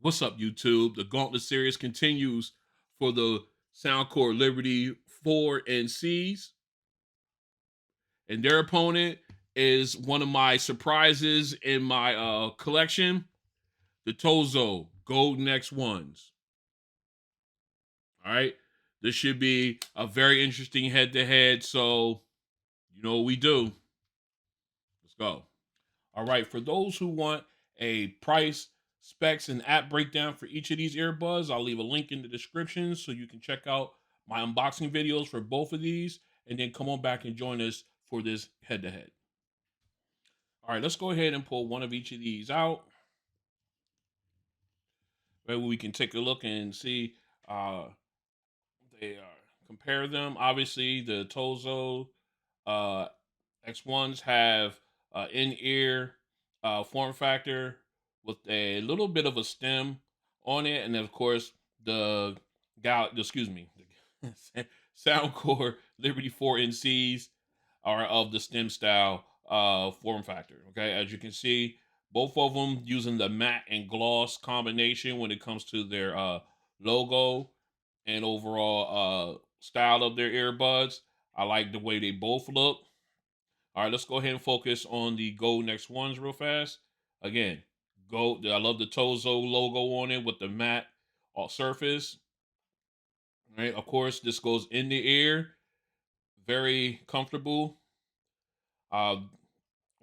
What's up, YouTube? The Gauntlet Series continues for the Soundcore Liberty 4 NCs, and their opponent is one of my surprises in my collection, the TOZO Golden X1s. All right, this should be a very interesting head-to-head. So, you know what we do. Let's go. All right, for those who want a price, specs, and app breakdown for each of these earbuds, I'll leave a link in the description so you can check out my unboxing videos for both of these, and then come on back and join us for this head-to-head. All right, let's go ahead and pull one of each of these out. Maybe we can take a look and see they compare them. Obviously, the TOZO uh, X1s have in-ear form factor with a little bit of a stem on it, and then of course the Soundcore Liberty 4 NCs are of the stem style form factor. Okay, as you can see, both of them using the matte and gloss combination when it comes to their logo and overall style of their earbuds. I like the way they both look. All right, let's go ahead and focus on the Golden X1s real fast. Again, I love the TOZO logo on it with the matte surface. All right, of course, this goes in the ear, very comfortable. Uh,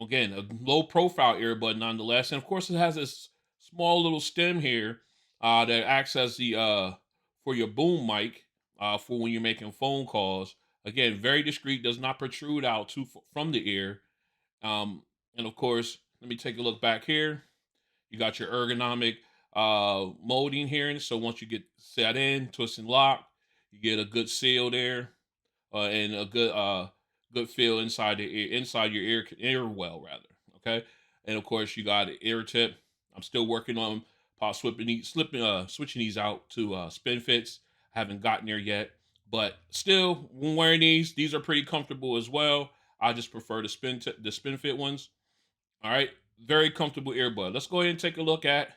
Again, a low profile earbud nonetheless, and of course, it has this small little stem here that acts as the for your boom mic for when you're making phone calls. Again, very discreet, does not protrude out from the ear. And of course, let me take a look back here. You got your ergonomic molding here. And so once you get set in, twist and lock, you get a good seal there and a good feel inside the ear, inside your ear well rather. Okay. And of course, you got an ear tip. I'm still working on switching these out to spin fits. Haven't gotten there yet, but still, when wearing these are pretty comfortable as well. I just prefer the spin fit ones. All right, very comfortable earbud. Let's go ahead and take a look at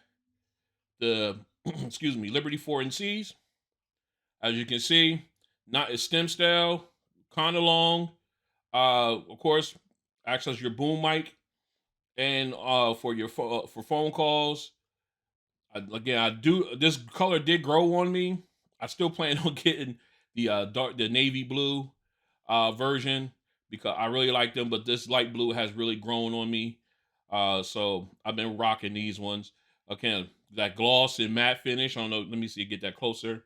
the Liberty 4 NCs. As you can see, not a stem style, kind of long. Of course, acts as your boom mic, and for your for phone calls. Again, I do this color did grow on me. I still plan on getting the navy blue version because I really like them, but this light blue has really grown on me. So I've been rocking these ones. Okay, that gloss and matte finish. I don't know. Let me see. Get that closer.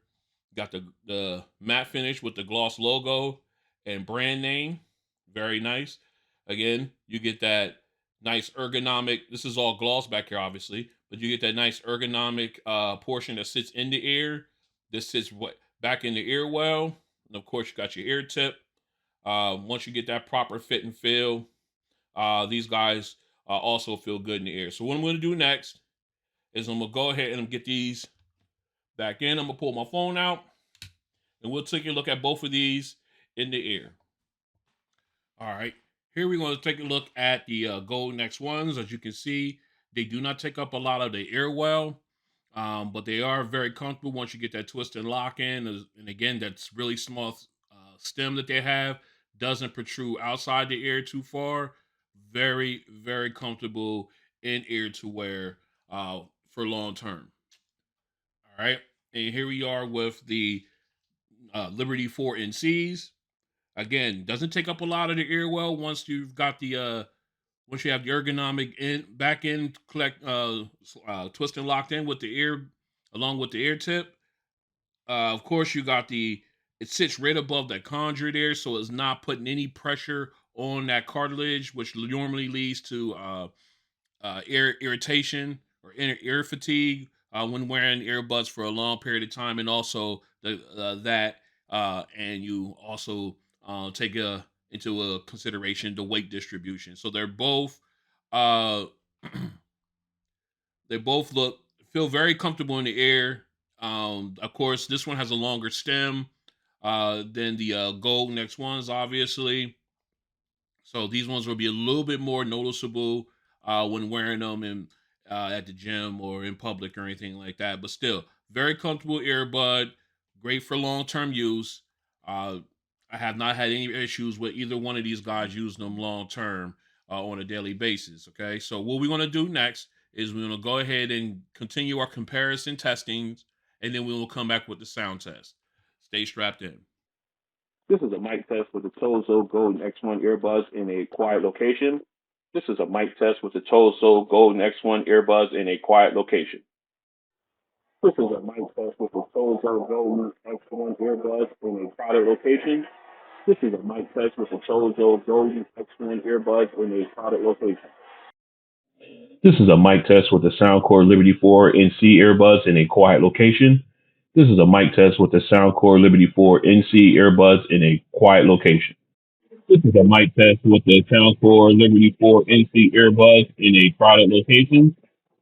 Got the matte finish with the gloss logo and brand name. Very nice. Again, you get that nice ergonomic. This is all gloss back here, obviously, but you get that nice ergonomic portion that sits in the ear. This sits back in the ear well, and of course you got your ear tip. Once you get that proper fit and feel, these guys also feel good in the ear. So what I'm going to do next is I'm going to go ahead and get these back in. I'm going to pull my phone out, and we'll take a look at both of these in the ear. All right. Here we're going to take a look at the Golden X1s. As you can see, they do not take up a lot of the ear well, but they are very comfortable once you get that twist and lock in. And again, that's really small stem that they have. Doesn't protrude outside the ear too far. Very, very comfortable in ear to wear for long term. All right. And here we are with the Liberty 4 NCs. Again, doesn't take up a lot of the ear well once you've got the once you have the ergonomic back end twist and locked in with the ear along with the ear tip. Of course, you got it sits right above that conjure there, so it's not putting any pressure on that cartilage, which normally leads to ear irritation or ear fatigue when wearing earbuds for a long period of time, and also and you also take into a consideration the weight distribution. So they're both uh, they both feel very comfortable in the air. Of course, this one has a longer stem than the Golden X1s, obviously. So these ones will be a little bit more noticeable when wearing them, and at the gym or in public or anything like that. But still, very comfortable earbud, great for long term use. Uh, I have not had any issues with either one of these guys using them long term on a daily basis. Okay, so what we're going to do next is we're going to go ahead and continue our comparison testings, and then we will come back with the sound test. Stay strapped in. This is a mic test with the TOZO Golden X1 earbuds in a quiet location. This is a mic test with the TOZO Golden X1 earbuds in a quiet location. This is a mic test with the TOZO Golden X1 earbuds in a crowded location. This is a mic test with the TOZO Golden X1 earbuds in a crowded location. This is a mic test with the Soundcore Liberty 4 NC earbuds in a quiet location. This is a mic test with the Soundcore Liberty 4 NC earbuds in a quiet location. This is a mic test with the Soundcore Liberty 4 NC earbuds in a crowded location.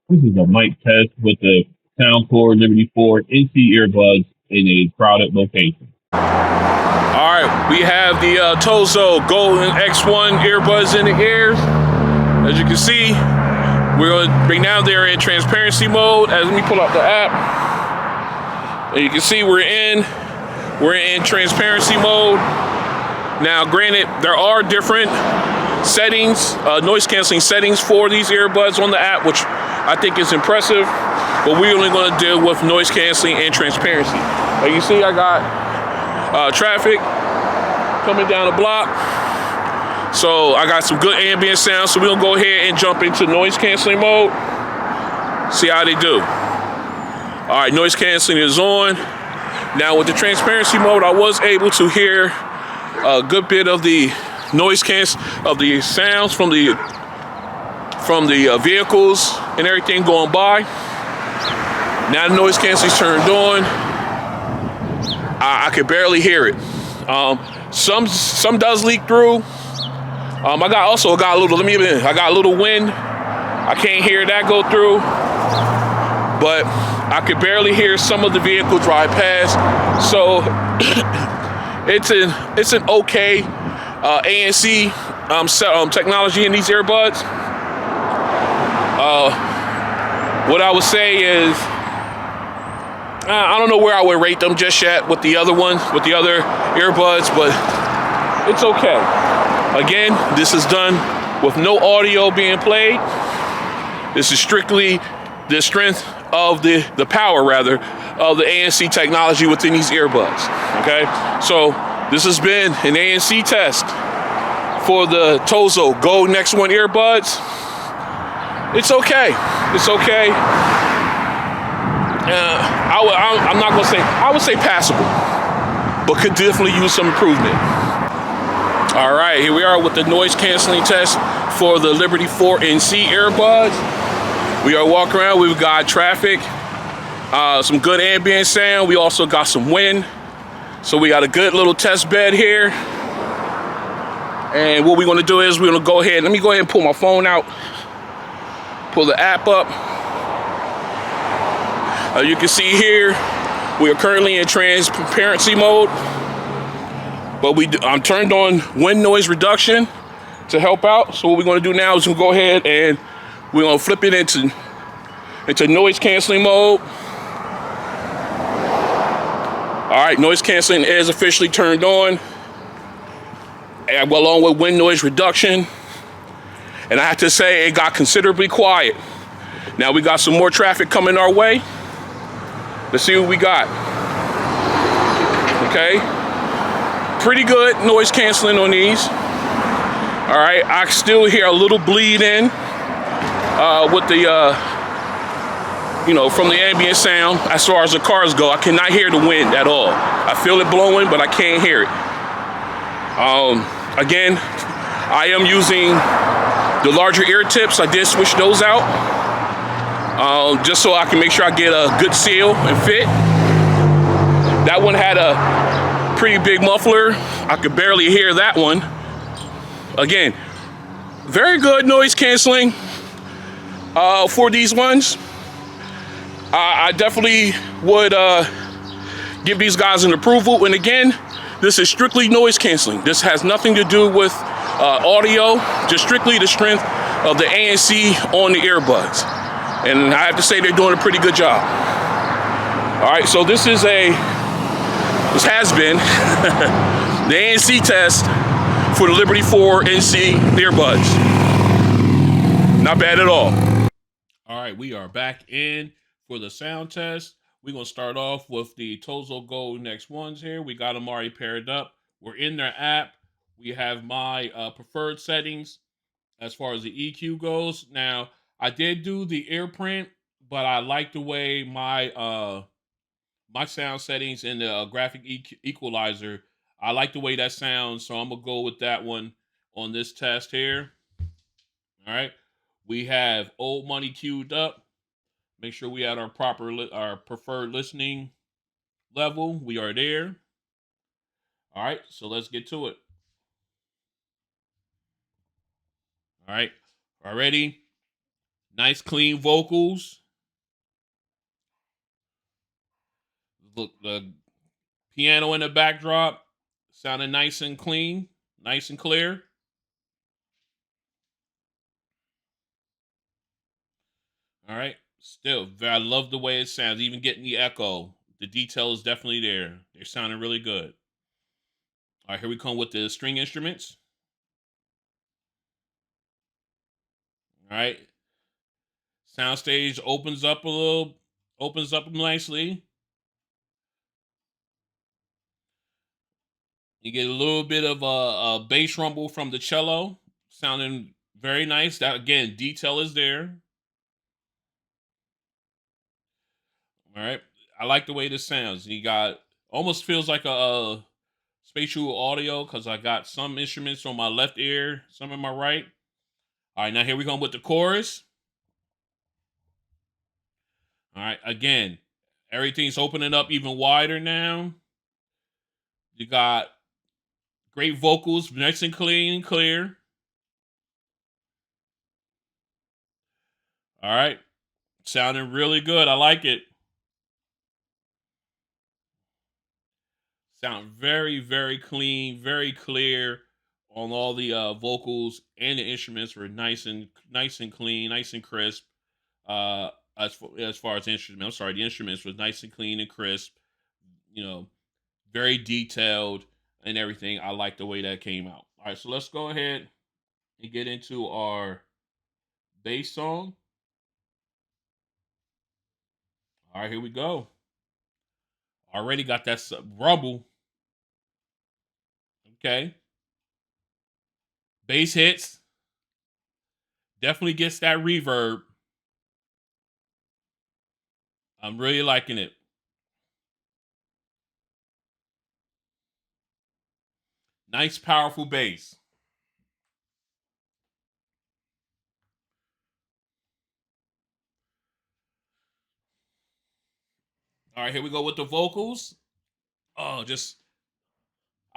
This is a mic test with the Soundcore Liberty 4 NC earbuds in a crowded location. All right, we have the TOZO Golden X1 earbuds in the ears. As you can see, right now they're in transparency mode. Let me pull up the app. And you can see we're in transparency mode. Now, granted, there are different settings, noise canceling settings for these earbuds on the app, which I think is impressive. But we're only going to deal with noise canceling and transparency. Like you see, I got traffic coming down the block. So I got some good ambient sound. So we'll go ahead and jump into noise canceling mode. See how they do. All right, noise canceling is on. Now with the transparency mode, I was able to hear a good bit of the noise of the sounds from the vehicles and everything going by. Now the noise canceling's turned on. I could barely hear it. Some does leak through. I got a little wind. I can't hear that go through. But I could barely hear some of the vehicle drive past. So it's an okay ANC technology in these earbuds. What I would say is I don't know where I would rate them just yet with the other earbuds, but it's okay. Again, this is done with no audio being played. This is strictly the strength of the power rather of the ANC technology within these earbuds. Okay, so this has been an ANC test for the TOZO Golden X1 earbuds. It's okay. It's okay. I'm not gonna say. I would say passable, but could definitely use some improvement. All right, here we are with the noise canceling test for the Liberty 4 NC earbuds. We are walking around, we've got traffic, some good ambient sound. We also got some wind. So we got a good little test bed here. And what we're gonna do is we're gonna go ahead, let me go ahead and pull my phone out, pull the app up. You can see here, we are currently in transparency mode, but I'm turned on wind noise reduction to help out. So what we're gonna do now is we'll go ahead and we're gonna flip it into noise canceling mode. All right, noise canceling is officially turned on, and along with wind noise reduction. And I have to say, it got considerably quiet. Now we got some more traffic coming our way. Let's see what we got. Okay, pretty good noise canceling on these. All right, I still hear a little bleed in with the, from the ambient sound. As far as the cars go, I cannot hear the wind at all. I feel it blowing, but I can't hear it. Again, I am using the larger ear tips. I did switch those out just so I can make sure I get a good seal and fit. That one had a pretty big muffler. I could barely hear that one. Again, very good noise canceling for these ones. I definitely would give these guys an approval. And again, this is strictly noise canceling. This has nothing to do with audio, just strictly the strength of the ANC on the earbuds. And I have to say they're doing a pretty good job. All right, so this has been the ANC test for the Liberty 4 NC earbuds. Not bad at all. All right, we are back in for the sound test. We're going to start off with the TOZO Golden X1s here. We got them already paired up. We're in their app. We have my preferred settings as far as the EQ goes. Now, I did do the ear print, but I like the way my my sound settings in the graphic equalizer. I like the way that sounds, so I'm going to go with that one on this test here. All right. We have Old Money queued up. Make sure we had our our preferred listening level. We are there. All right, so let's get to it. All right, already nice clean vocals. Look, the piano in the backdrop sounding nice and clean, nice and clear. All right, still, I love the way it sounds. Even getting the echo, the detail is definitely there. They're sounding really good. All right, here we come with the string instruments. All right, soundstage opens up nicely. You get a little bit of a bass rumble from the cello, sounding very nice. That again, detail is there. All right, I like the way this sounds. You got almost feels like a spatial audio because I got some instruments on my left ear, some in my right. All right, now here we go with the chorus. All right, again, everything's opening up even wider now. You got great vocals, nice and clean and clear. All right, sounding really good. I like it. Sound very, very clean, very clear on all the vocals, and the instruments were nice and clean, nice and crisp. As far as instruments, I'm sorry, the instruments was nice and clean and crisp. You know, very detailed and everything. I like the way that came out. All right, so let's go ahead and get into our bass song. All right, here we go. Already got that rumble. Okay. Bass hits. Definitely gets that reverb. I'm really liking it. Nice, powerful bass. All right, here we go with the vocals. Oh,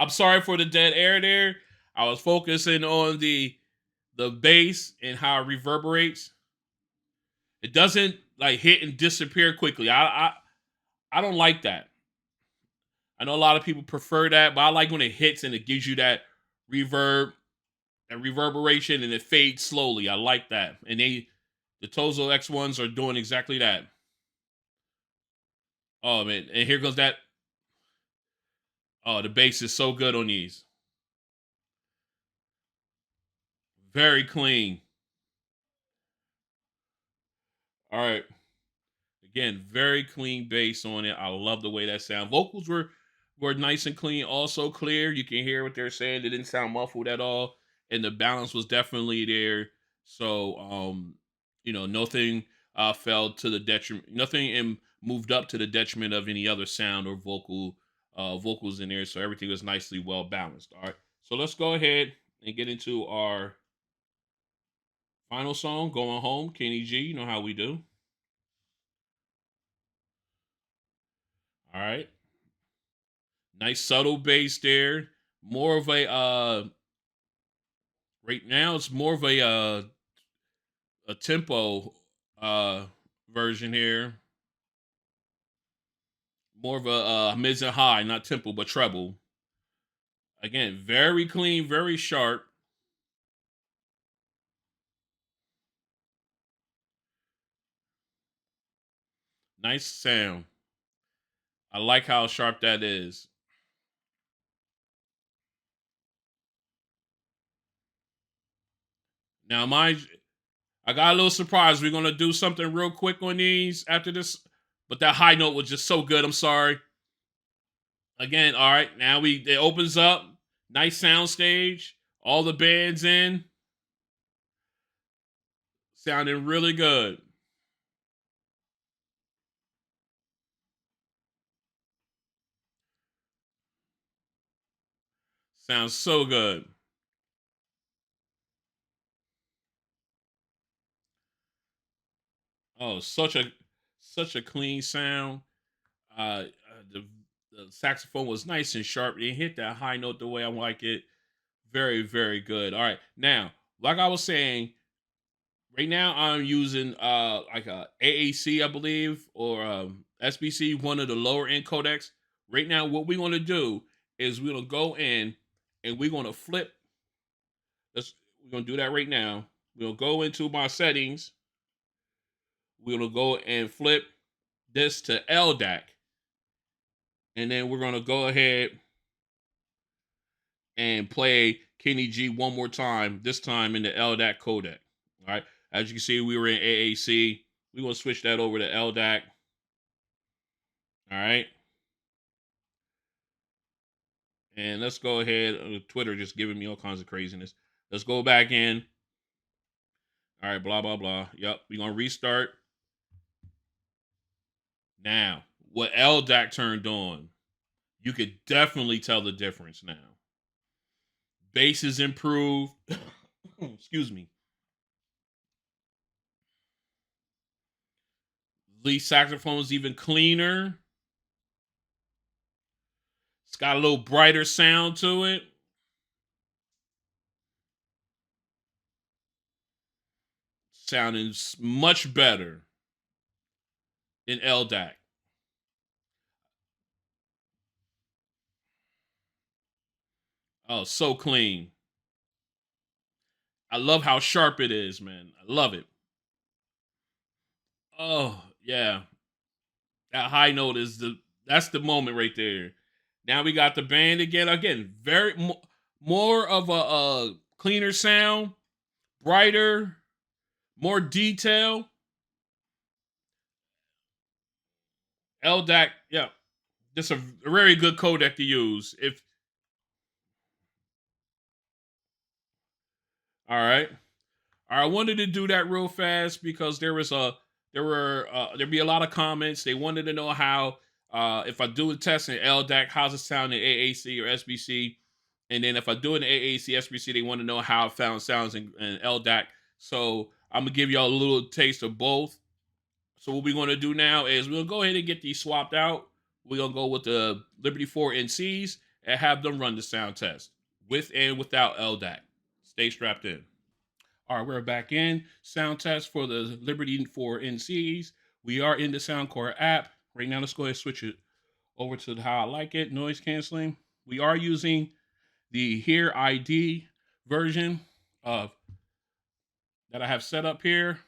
I'm sorry for the dead air there. I was focusing on the bass and how it reverberates. It doesn't like hit and disappear quickly. I don't like that. I know a lot of people prefer that, but I like when it hits and it gives you that reverb, that reverberation, and it fades slowly. I like that. And the TOZO X1s are doing exactly that. Oh man, and here goes that. Oh, the bass is so good on these. Very clean. All right. Again, very clean bass on it. I love the way that sound. Vocals were nice and clean, also clear. You can hear what they're saying. They didn't sound muffled at all, and the balance was definitely there. So, nothing fell to the detriment. Nothing moved up to the detriment of any other sound or vocals in there. So everything was nicely well balanced. All right. So let's go ahead and get into our final song, "Going Home." Kenny G, you know how we do. All right. Nice subtle bass there. More of a right now it's more of a tempo version here. More of a mid and high, not tempo but treble. Again, very clean, very sharp. Nice sound. I like how sharp that is. Now, I got a little surprise. We're gonna do something real quick on these after this, but that high note was just so good. I'm sorry. Again, all right. Now it opens up. Nice sound stage. All the bands in, sounding really good. Sounds so good. Oh, such a clean sound. The saxophone was nice and sharp. It hit that high note the way I like it. Very, very good. All right. Now, like I was saying, right now I'm using like a AAC, I believe, or SBC, one of the lower end codecs. Right now, what we're gonna do is we're gonna go in and we're gonna flip. We're gonna do that right now. We'll go into my settings. We're gonna go and flip this to LDAC, and then we're gonna go ahead and play Kenny G one more time. This time in the LDAC codec. All right. As you can see, we were in AAC. We're gonna switch that over to LDAC. All right. And let's go ahead. Twitter just giving me all kinds of craziness. Let's go back in. All right, blah, blah, blah. Yep, we're going to restart. Now, what LDAC turned on, you could definitely tell the difference now. Bass is improved. Excuse me. Lead saxophone is even cleaner. It's got a little brighter sound to it. Sounding much better in LDAC. Oh, so clean. I love how sharp it is, man. I love it. Oh, yeah. That high note is that's the moment right there. Now we got the band again. Again, very more of a cleaner sound, brighter, more detail. LDAC, yeah, just a very good codec to use. If all right, I wanted to do that real fast because there'd be a lot of comments. They wanted to know how if I do a test in LDAC, how's it sound in AAC or SBC, and then if I do it in AAC, SBC, they want to know how it sounds in LDAC. So I'm gonna give y'all a little taste of both. So what we're gonna do now is we'll go ahead and get these swapped out. We're gonna go with the Liberty 4 NCs and have them run the sound test with and without LDAC. Stay strapped in. All right, we're back in sound test for the Liberty 4 NCs. We are in the Soundcore app right now. Let's go ahead and switch it over to how I like it. Noise canceling. We are using the Hear ID version of that I have set up here.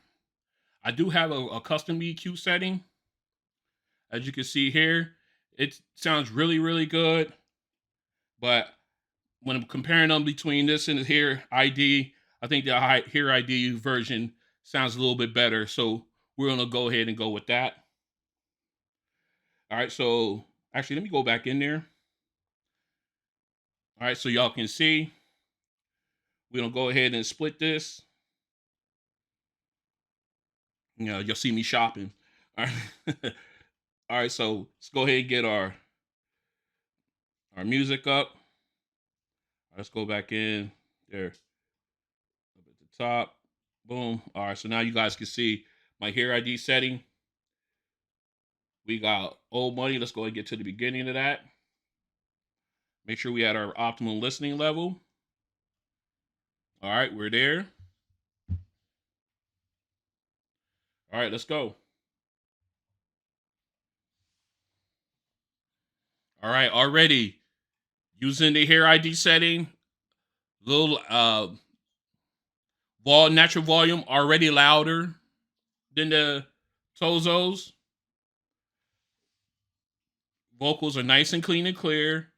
I do have a custom EQ setting. As you can see here, it sounds really, really good. But when I'm comparing them between this and the Hear ID, I think the Hear ID version sounds a little bit better. So we're going to go ahead and go with that. All right, so actually, let me go back in there. All right, so y'all can see. We're going to go ahead and split this. You know, you'll see me shopping. All right. All right, so let's go ahead and get our music up. Let's go back in there up at the top. Boom. All right, so now you guys can see my Hear ID setting. We got old money. Let's go ahead and get to the beginning of that. Make sure we had our optimal listening level. All right, we're there. All right, let's go. All right, already using the Hear ID setting, little natural volume already louder than the TOZOs. Vocals are nice and clean and clear.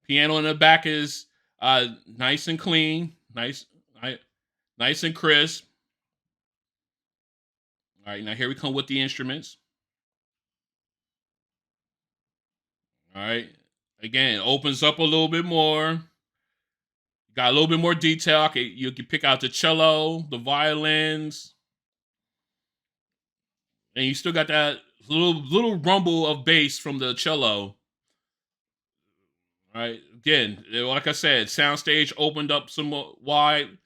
Piano in the back is nice and clean, nice and crisp. All right, now here we come with the instruments. All right, again, opens up a little bit more. Got a little bit more detail. Okay, you can pick out the cello, the violins, and you still got that little rumble of bass from the cello. All right, again, like I said, soundstage opened up somewhat wide,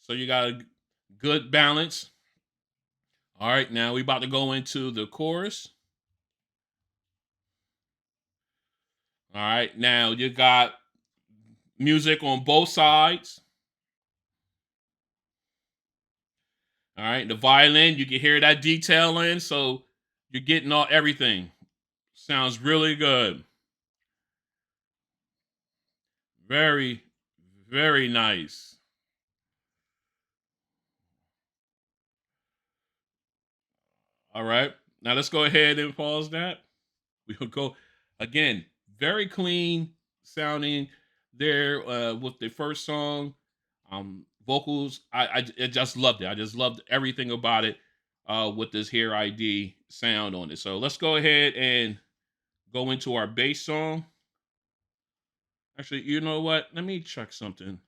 so you got a good balance. All right, now we about to go into the chorus. All right, now you got music on both sides. All right, the violin, you can hear that detail in, so you're getting everything. Sounds really good. Very, very nice. All right, now let's go ahead and pause that. We'll go again. Very clean sounding there with the first song. Vocals, I just loved it. I just loved everything about it with this Here ID sound on it. So let's go ahead and go into our bass song. Actually, you know what? Let me check something.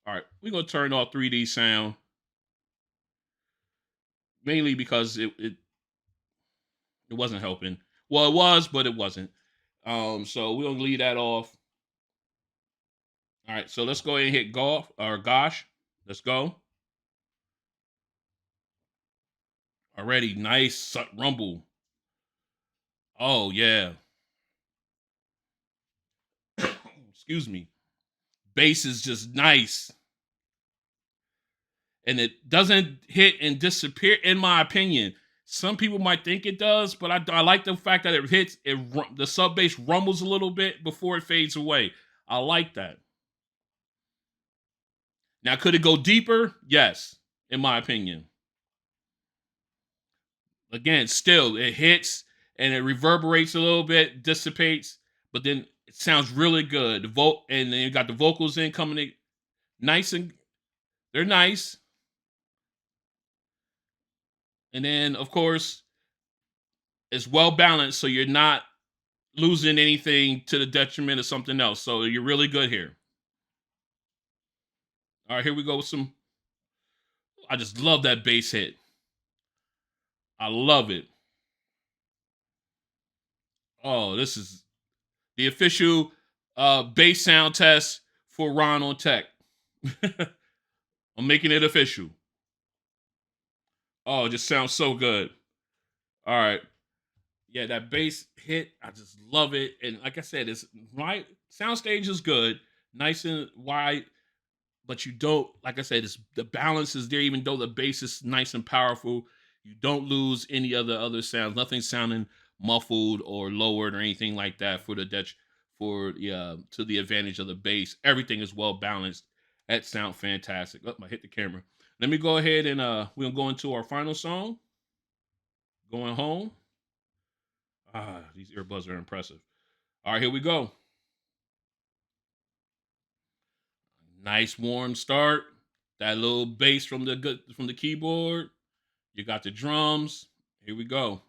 All right, we're gonna turn off 3D sound mainly because it wasn't helping. Well, it was, but it wasn't. So we're gonna leave that off. All right, so let's go ahead and hit golf or gosh. Let's go. Already nice rumble. Oh yeah. Excuse me. Bass is just nice. And it doesn't hit and disappear, in my opinion. Some people might think it does, but I like the fact that it hits, the sub bass rumbles a little bit before it fades away. I like that. Now, could it go deeper? Yes, in my opinion. Again, still, it hits and it reverberates a little bit, dissipates, but then it sounds really good. And then you got the vocals in coming in nice, and they're nice. And then, of course, it's well balanced, so you're not losing anything to the detriment of something else. So you're really good here. All right, here we go with some. I just love that bass hit. I love it. Oh, this is the official bass sound test for Ron on Tech. I'm making it official. Oh, it just sounds so good. All right. Yeah, that bass hit, I just love it. And like I said, it's right. Soundstage is good, nice and wide, but you don't, like I said, it's the balance is there, even though the bass is nice and powerful. You don't lose any of the other sounds. Nothing sounding muffled or lowered or anything like that for the to the advantage of the bass. Everything is well balanced. That sounds fantastic. Oh, I hit the camera. Let me go ahead and we'll go into our final song. Going home. Ah, these earbuds are impressive. All right, here we go. Nice warm start. That little bass from the keyboard. You got the drums. Here we go.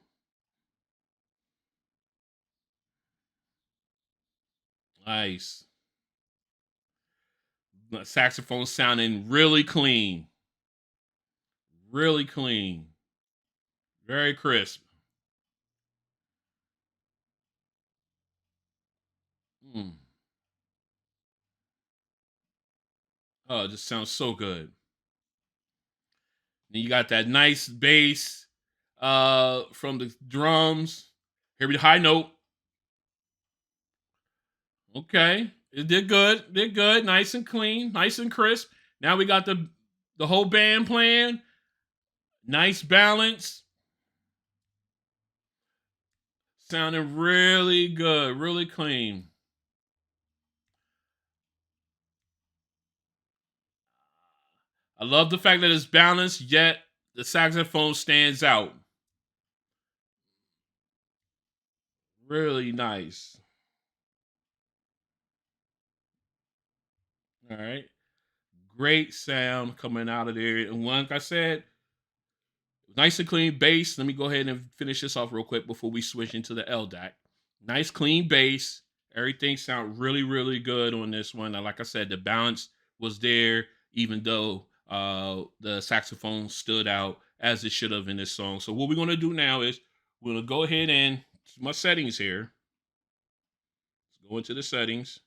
Nice. The saxophone sounding really clean. Really clean. Very crisp. Mm. Oh, it just sounds so good. Then you got that nice bass from the drums. Here we high note. Okay. It did good. Did good. Nice and clean. Nice and crisp. Now we got the whole band playing. Nice balance. Sounding really good. Really clean. I love the fact that it's balanced, yet the saxophone stands out. Really nice. All right. Great sound coming out of there. And like I said, nice and clean bass. Let me go ahead and finish this off real quick before we switch into the LDAC. Nice clean bass. Everything sound really, really good on this one. And like I said, the balance was there, even though the saxophone stood out as it should have in this song. So what we're gonna do now is we're gonna go ahead and my settings here. Let's go into the settings.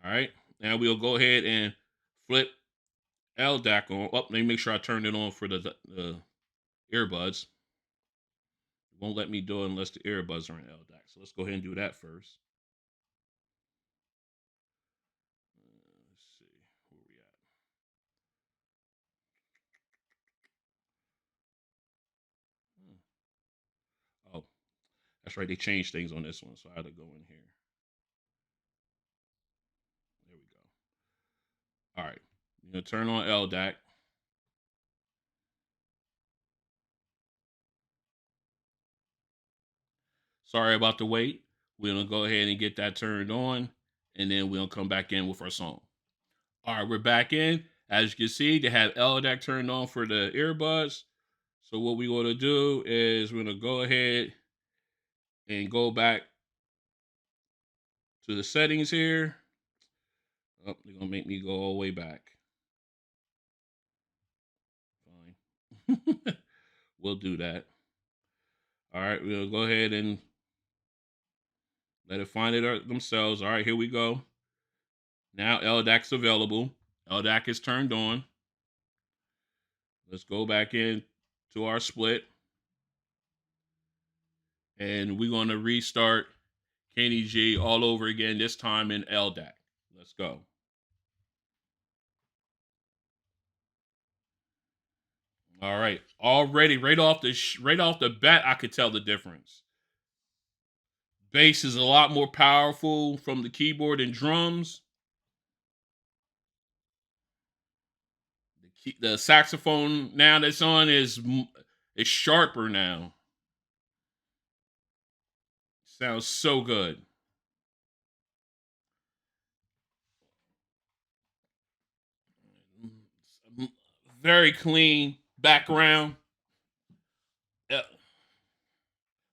All right. Now we'll go ahead and flip LDAC on. Oh, let me make sure I turned it on for the earbuds. It won't let me do it unless the earbuds are in LDAC. So let's go ahead and do that first. Let's see where we at. Oh, that's right. They changed things on this one, so I had to go in here. There we go. All right. I'm gonna turn on LDAC. Sorry about the wait. We're gonna go ahead and get that turned on, and then we'll come back in with our song. All right, we're back in. As you can see, they have LDAC turned on for the earbuds. So what we're gonna do is we're gonna go ahead and go back to the settings here. Oh, they're gonna make me go all the way back. Fine. We'll do that. All right, we'll go ahead and let it find it themselves. All right, here we go. Now LDAC's available. LDAC is turned on. Let's go back in to our split. And we're gonna restart Kenny G all over again, this time in LDAC. Let's go. All right, already right off the bat, I could tell the difference. Bass is a lot more powerful from the keyboard and drums. The saxophone now that's on is sharper now. Sounds so good. Very clean background. Yeah.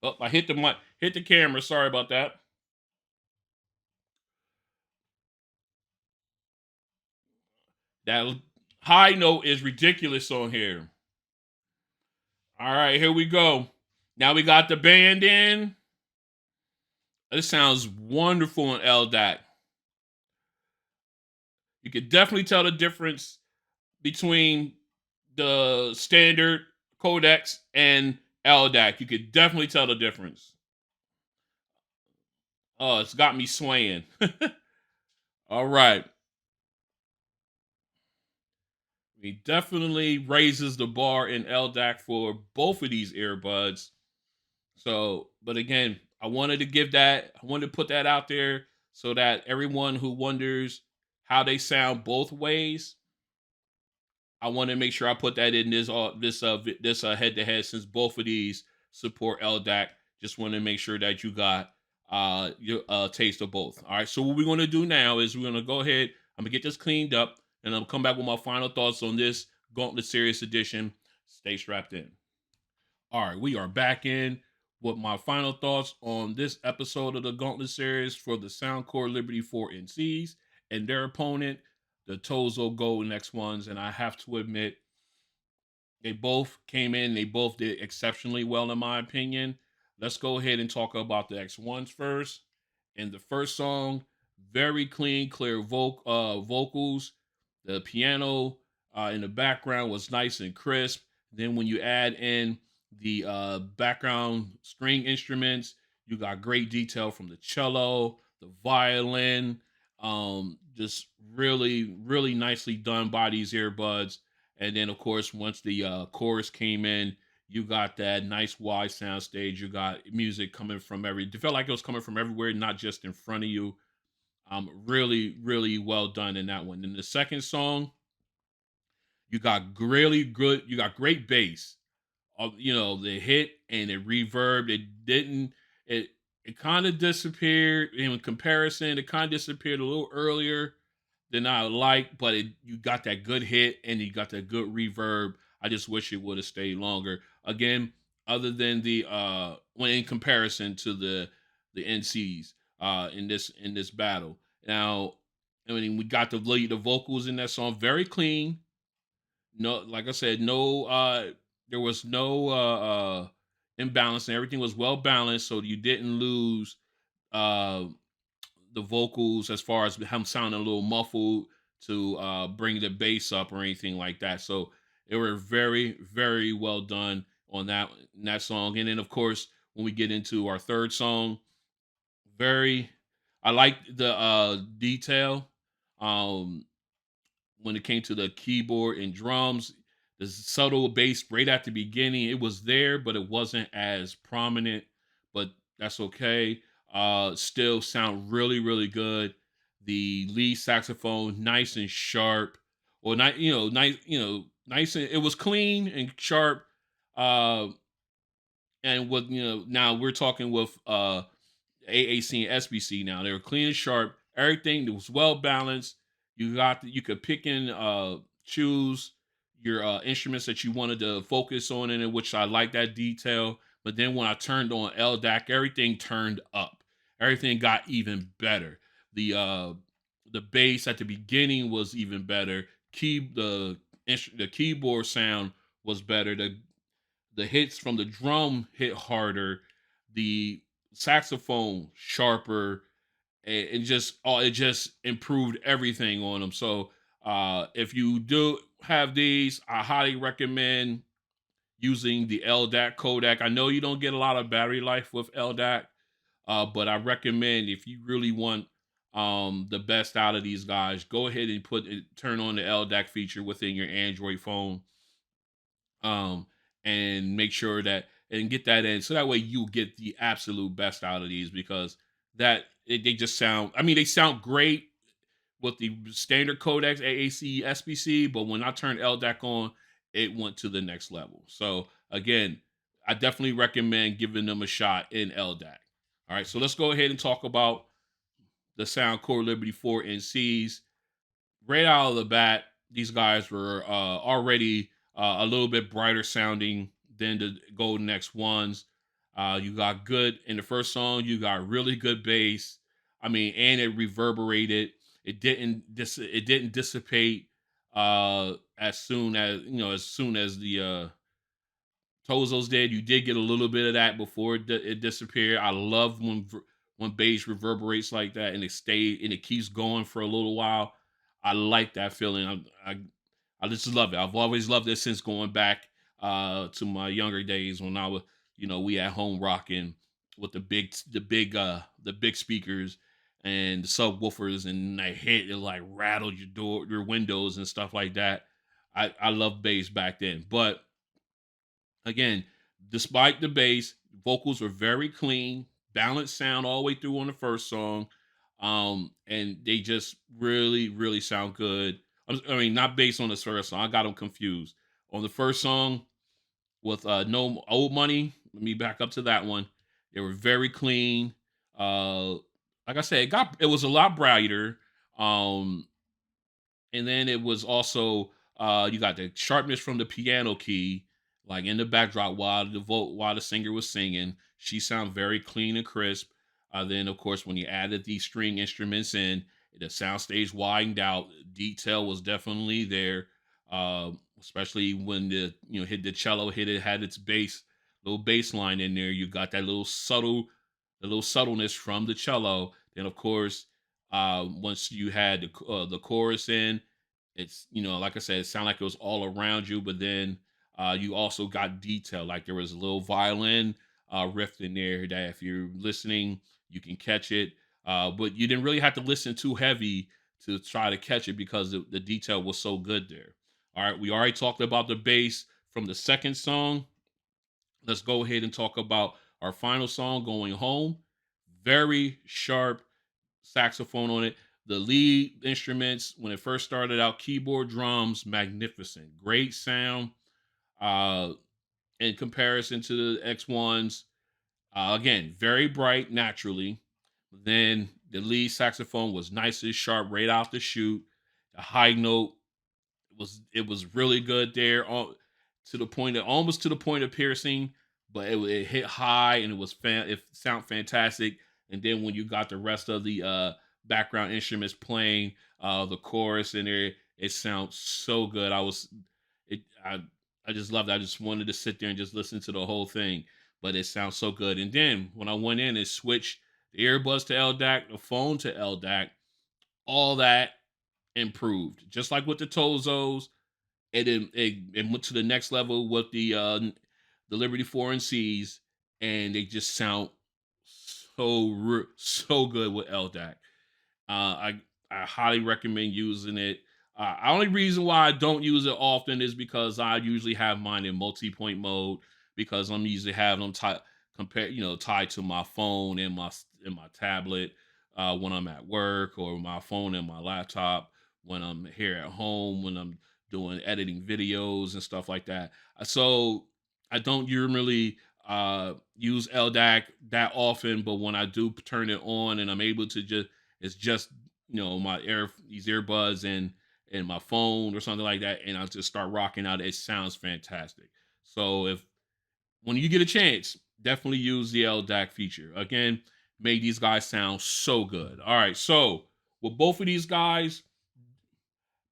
Oh, I hit the mic, hit the camera. Sorry about that. That high note is ridiculous on here. All right, here we go. Now we got the band in. This sounds wonderful in LDAC. You can definitely tell the difference between the standard codecs and LDAC. You could definitely tell the difference. Oh, it's got me swaying. All right. He definitely raises the bar in LDAC for both of these earbuds. So, but again, I wanted to put that out there so that everyone who wonders how they sound both ways, I want to make sure I put that in this head to head, since both of these support LDAC. Just want to make sure that you got your taste of both. All right. So what we're going to do now is we're going to go ahead. I'm gonna get this cleaned up, and I'll come back with my final thoughts on this Gauntlet Series edition. Stay strapped in. All right, we are back in with my final thoughts on this episode of the Gauntlet Series for the Soundcore Liberty 4NCs and their opponent, the TOZO Golden X1s. And I have to admit, they both came in, they both did exceptionally well, in my opinion. Let's go ahead and talk about the X1s first. In the first song, very clean, clear vocals. The piano in the background was nice and crisp. Then when you add in the background string instruments, you got great detail from the cello, the violin. Just really, really nicely done by these earbuds. And then, of course, once the chorus came in, you got that nice wide sound stage. You got music coming from it felt like it was coming from everywhere, not just in front of you. Really, really well done in that one. In the second song, you got really good, you got great bass the hit and it reverbed. It didn't. It it kind of disappeared in comparison. It kind of disappeared a little earlier than I like, but you got that good hit and you got that good reverb. I just wish it would have stayed longer. Again, other than the when in comparison to the NCs in this battle. Now, I mean, we got the vocals in that song very clean. No, like I said, no there was no imbalance and everything was well balanced, so you didn't lose uh the vocals as far as him sounding a little muffled to bring the bass up or anything like that. So they were very, very well done on that song. And then of course, when we get into our third song, very I like the detail. Um when it came to the keyboard and drums, the subtle bass right at the beginning, it was there, but it wasn't as prominent. But that's okay. Still sound really, really good. The lead saxophone, nice and sharp, or not, nice and it was clean and sharp. Uh, and with now we're talking with AAC and SBC now. They were clean and sharp. Everything that was well balanced. You could pick and choose your instruments that you wanted to focus on in it, which I like that detail. But then when I turned on LDAC, everything turned up. Everything got even better. The bass at the beginning was even better. The keyboard sound was better. The hits from the drum hit harder. The saxophone sharper, and it just improved everything on them. So if you do have these, I highly recommend using the LDAC codec. I know you don't get a lot of battery life with LDAC, but I recommend if you really want the best out of these guys, go ahead and turn on the LDAC feature within your Android phone, um, and make sure that and get that in, so that way you get the absolute best out of these because they just sound. I mean, they sound great with the standard codecs AAC SBC, but when I turned LDAC on, it went to the next level. So again, I definitely recommend giving them a shot in LDAC. All right, so let's go ahead and talk about the Soundcore Liberty 4 NCs. Right out of the bat, these guys were already a little bit brighter sounding than the Golden X1s. You got good in the first song. You got really good bass. I mean, and it reverberated. It didn't dissipate as soon as the Tozos did. You did get a little bit of that before it disappeared. I love when bass reverberates like that and it keeps going for a little while. I like that feeling. I just love it. I've always loved it since going back to my younger days when I was, we at home rocking with the big speakers and the subwoofers and they hit it like rattled your windows and stuff like that. I love bass back then, but again, despite the bass, vocals are very clean, balanced sound all the way through on the first song. And they just really, really sound good. I mean, not based on the first song. I got them confused. On the first song with No Old Money, let me back up to that one. They were very clean. Uh, like I said, it was a lot brighter. Um, and then it was also you got the sharpness from the piano key like in the backdrop while the singer was singing. She sounded very clean and crisp. Then of course when you added these string instruments in, the sound stage widened out. Detail was definitely there, especially when hit the cello hit it had its little bass line in there. You got that little subtleness from the cello. Then of course once you had the chorus in, it's like I said, it sounded like it was all around you, but then you also got detail, like there was a little violin riff in there that if you're listening you can catch it, but you didn't really have to listen too heavy to try to catch it because the detail was so good there. All right, we already talked about the bass from the second song. Let's go ahead and talk about our final song, Going Home. Very sharp saxophone on it. The lead instruments, when it first started out, keyboard, drums, magnificent. Great sound. Uh, in comparison to the X1s. Again, very bright naturally. Then the lead saxophone was nice and sharp right out the chute. The high note was really good there, to the point of almost to the point of piercing, but it hit high and it sound fantastic. And then when you got the rest of the background instruments playing, the chorus in there, it sounds so good. It I just loved it. I just wanted to sit there and just listen to the whole thing, but it sounds so good. And then when I went in and switched the earbuds to LDAC, the phone to LDAC, all that improved. Just like with the Tozos, it went to the next level with the Liberty 4NCs, and they just sound so good with LDAC. I highly recommend using it. Only reason why I don't use it often is because I usually have mine in multi-point mode, because I'm usually having them tied to my phone and my tablet, when I'm at work, or my phone and my laptop when I'm here at home, when I'm doing editing videos and stuff like that. So I don't really use LDAC that often, but when I do turn it on and I'm able to it's just these earbuds and my phone or something like that, and I just start rocking out. It sounds fantastic. So if when you get a chance, definitely use the LDAC feature. Again, made these guys sound so good. All right, so with both of these guys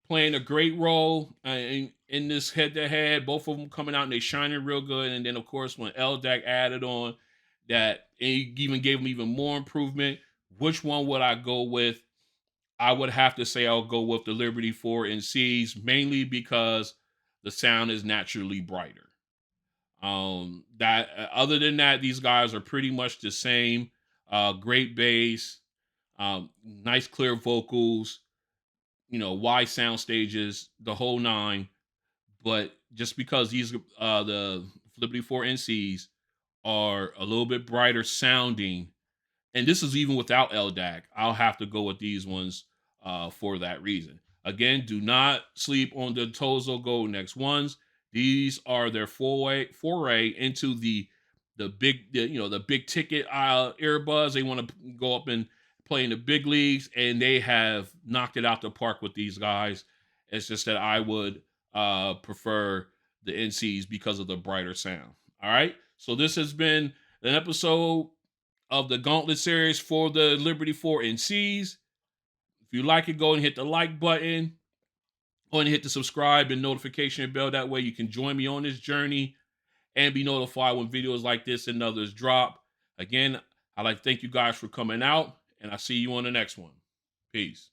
playing a great role in this head-to-head, both of them coming out and they shining real good. And then of course when LDAC added on that, it even gave them even more improvement. Which one would I go with? I would have to say I'll go with the Liberty 4NCs, mainly because the sound is naturally brighter. That Other than that, these guys are pretty much the same. Great bass, nice clear vocals, wide sound stages, the whole nine. But just because the Liberty 4NCs are a little bit brighter sounding, and this is even without LDAC, I'll have to go with these ones for that reason. Again, do not sleep on the TOZO Golden X1s. These are their foray into the big ticket earbuds. They want to go up and play in the big leagues, and they have knocked it out the park with these guys. It's just that I would prefer the NCs because of the brighter sound. All right, so this has been an episode of the Gauntlet Series for the Liberty 4NCs. If you like it, go and hit the like button. Go and hit the subscribe and notification bell. That way you can join me on this journey and be notified when videos like this and others drop. Again, I'd like to thank you guys for coming out, and I'll see you on the next one. Peace.